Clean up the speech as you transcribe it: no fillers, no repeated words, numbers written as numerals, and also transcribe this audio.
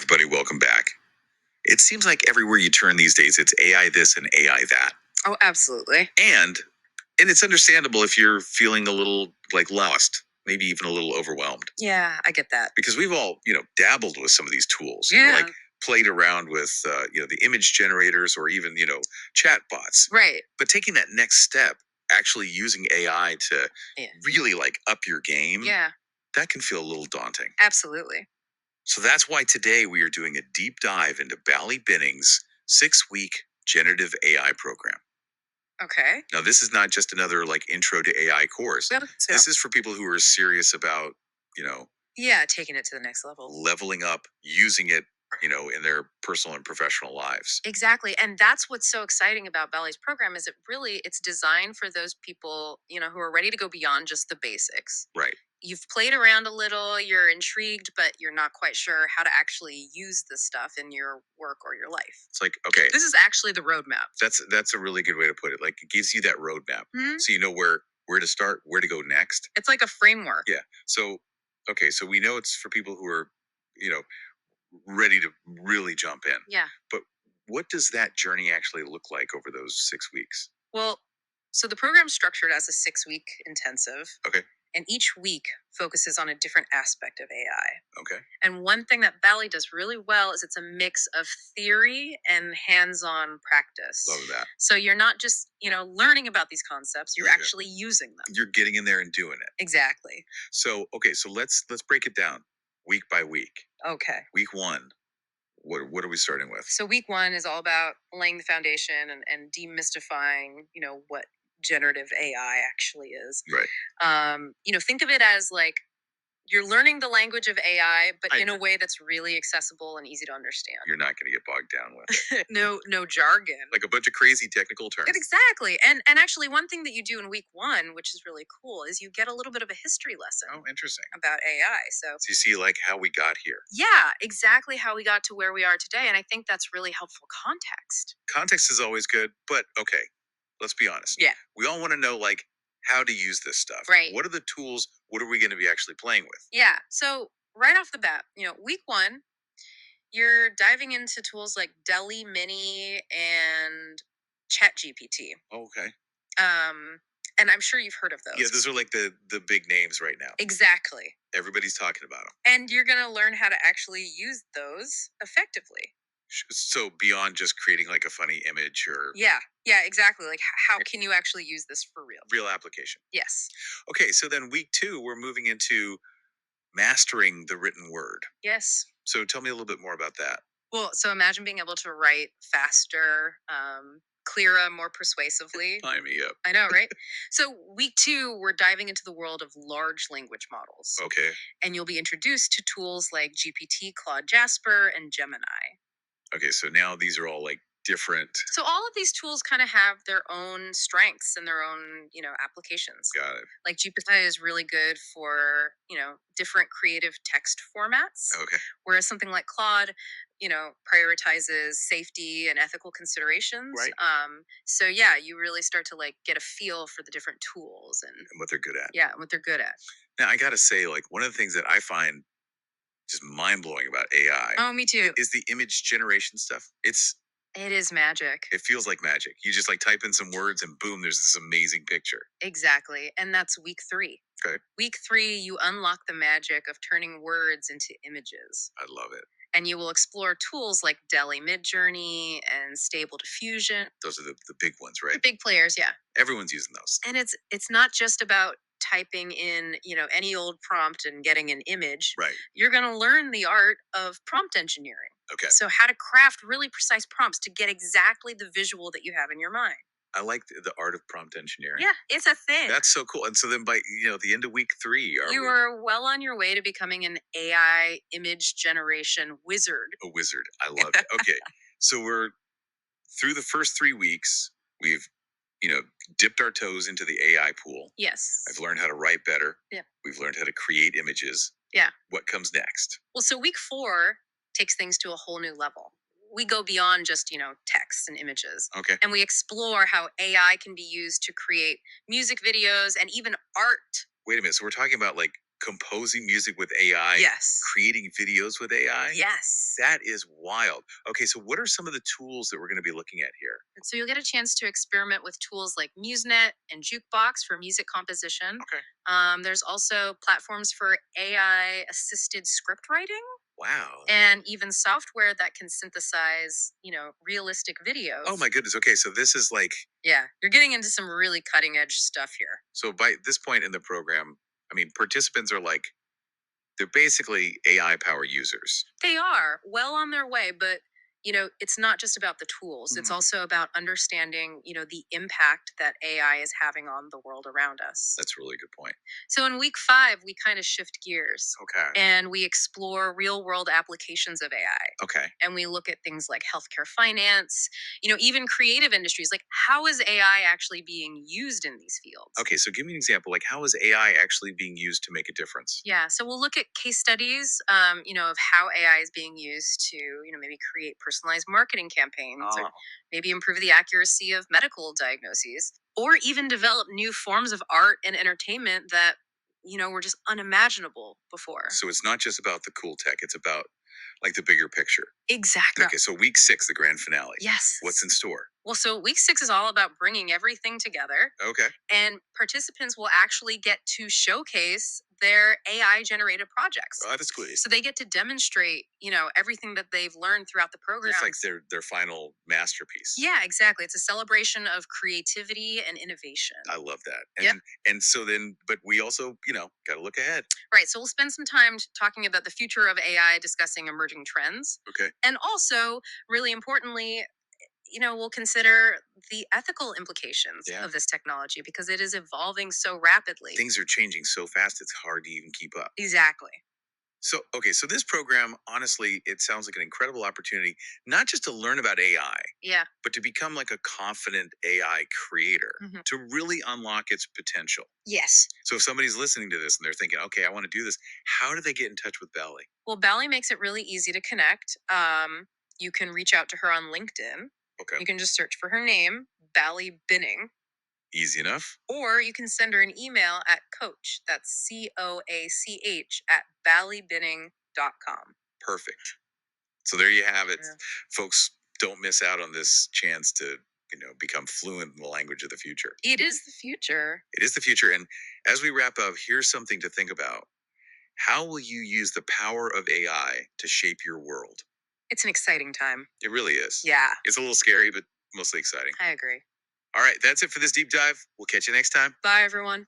everybody, welcome back. It seems like everywhere you turn these days, it's AI this and AI that. Oh, absolutely. And it's understandable if you're feeling a little like lost, maybe even a little overwhelmed. Yeah, I get that. Because we've all, dabbled with some of these tools. Yeah. Like played around with, the image generators or even, chat bots. Right. But taking that next step, actually using AI to really like up your game, that can feel a little daunting. Absolutely. So that's why today we are doing a deep dive into Bally Binning's 6-week generative AI program. Okay. Now, this is not just another like intro to AI course. This is for people who are serious about, taking it to the next level, leveling up, using it, in their personal and professional lives. Exactly. And that's what's so exciting about Bally's program is it's designed for those people, who are ready to go beyond just the basics. Right. You've played around a little, you're intrigued, but you're not quite sure how to actually use this stuff in your work or your life. It's like, okay, this is actually the roadmap. That's a really good way to put it. Like it gives you that roadmap. So you know where to start, where to go next. It's like a framework. Yeah. So so we know it's for people who are, ready to really jump in. Yeah. But what does that journey actually look like over those 6 weeks? Well, so the program's structured as a 6-week intensive. Okay. And each week focuses on a different aspect of AI. Okay. And one thing that Bally does really well is it's a mix of theory and hands-on practice. Love that. So you're not just, learning about these concepts, you're actually using them. You're getting in there and doing it. Exactly. So, so let's break it down week by week. Okay. Week 1. What are we starting with? So week 1 is all about laying the foundation and demystifying, what generative AI actually is. Right. Think of it as like you're learning the language of AI, but in a way that's really accessible and easy to understand. You're not going to get bogged down with it. No jargon. Like a bunch of crazy technical terms. Exactly. And actually one thing that you do in week 1, which is really cool, is you get a little bit of a history lesson. Oh, interesting. About AI. So you see like how we got here. Yeah, exactly how we got to where we are today. And I think that's really helpful context. Context is always good, but okay, let's be honest. Yeah. We all want to know like how to use this stuff. Right. What are the tools? What are we going to be actually playing with? Yeah. So right off the bat, week 1, you're diving into tools like DALL-E Mini and ChatGPT. Okay. And I'm sure you've heard of those. Yeah, those are like the big names right now. Exactly. Everybody's talking about them. And you're going to learn how to actually use those effectively. So beyond just creating like a funny image or Yeah, exactly. Like how can you actually use this for real? Real application. Yes. Okay, so then week 2, we're moving into mastering the written word. Yes. So tell me a little bit more about that. Well, so imagine being able to write faster, clearer, more persuasively. Sign me up. I know, right? So week 2, we're diving into the world of large language models. Okay. And you'll be introduced to tools like GPT, Claude Jasper, and Gemini. Okay, so now these are all like different. So all of these tools kind of have their own strengths and their own, applications. Got it. Like GPT is really good for, different creative text formats. Okay. Whereas something like Claude, prioritizes safety and ethical considerations. Right. So yeah, you really start to like get a feel for the different tools and what they're good at. Yeah, what they're good at. Now I gotta say, like one of the things that I find just mind blowing about AI. Oh, me too. Is the image generation stuff. It is magic. It feels like magic. You just like type in some words and boom, there's this amazing picture. Exactly. And that's week 3. Okay. Week 3, you unlock the magic of turning words into images. I love it. And you will explore tools like DALL-E MidJourney and Stable Diffusion. Those are the big ones, right? The big players, yeah. Everyone's using those. And it's not just about typing in, any old prompt and getting an image. Right. You're going to learn the art of prompt engineering. Okay. So how to craft really precise prompts to get exactly the visual that you have in your mind. I like the art of prompt engineering. Yeah, it's a thing. That's so cool. And so then by the end of week 3, you are well on your way to becoming an AI image generation wizard. A wizard. I love it. Okay. So we're through the first 3 weeks. We've dipped our toes into the AI pool. Yes. I've learned how to write better. Yeah. We've learned how to create images. Yeah. What comes next? Well, so week 4 takes things to a whole new level. We go beyond just, text and images. Okay. And we explore how AI can be used to create music videos and even art. Wait a minute. So we're talking about like composing music with AI, Yes. creating videos with AI. Yes. That is wild. Okay, so what are some of the tools that we're going to be looking at here? So you'll get a chance to experiment with tools like MuseNet and Jukebox for music composition. Okay. There's also platforms for AI assisted script writing Wow. and even software that can synthesize, realistic videos. Oh my goodness. Okay, so this is like, Yeah, you're getting into some really cutting edge stuff here. so by this point in the program, I mean, participants are like, they're basically AI power users. They are well on their way, but it's not just about the tools. It's Mhm. also about understanding, the impact that AI is having on the world around us. That's a really good point. So in week 5, we kind of shift gears Okay. and we explore real world applications of AI. Okay. And we look at things like healthcare finance, even creative industries. Like, how is AI actually being used in these fields? Okay, so give me an example. Like, how is AI actually being used to make a difference? Yeah, so we'll look at case studies, of how AI is being used to, maybe create personalized marketing campaigns, or Oh. maybe improve the accuracy of medical diagnoses, or even develop new forms of art and entertainment that, were just unimaginable before. So it's not just about the cool tech, it's about like the bigger picture. Exactly. Okay, so week 6, the grand finale. Yes. What's in store? Well, so week 6 is all about bringing everything together, Okay. and participants will actually get to showcase their AI generated projects. Oh, that's cool. So they get to demonstrate, everything that they've learned throughout the program. It's like their final masterpiece. Yeah, exactly. It's a celebration of creativity and innovation. I love that. Yep. And so then, but we also, got to look ahead. Right. So we'll spend some time talking about the future of AI, discussing emerging trends, Okay. and also, really importantly, we'll consider the ethical implications Yeah. of this technology because it is evolving so rapidly. Things are changing so fast it's hard to even keep up. Exactly. So, okay, so this program, honestly, it sounds like an incredible opportunity, not just to learn about AI, Yeah. but to become like a confident AI creator, Mhm. to really unlock its potential. Yes. So, if somebody's listening to this and they're thinking, okay, I want to do this, how do they get in touch with Bally? Well, Bally makes it really easy to connect. You can reach out to her on LinkedIn. Okay, You can just search for her name, Bally Binning, easy enough. or you can send her an email at coach, that's COACH, at ballybinning.com. Perfect. So, there you have it. Yeah. Folks, don't miss out on this chance to, become fluent in the language of the future. It is the future. It is the future. And as we wrap up, here's something to think about. How will you use the power of AI to shape your world? It's an exciting time. It really is. Yeah, It's a little scary, but mostly exciting. I agree. All right, that's it for this deep dive. We'll catch you next time. Bye, everyone.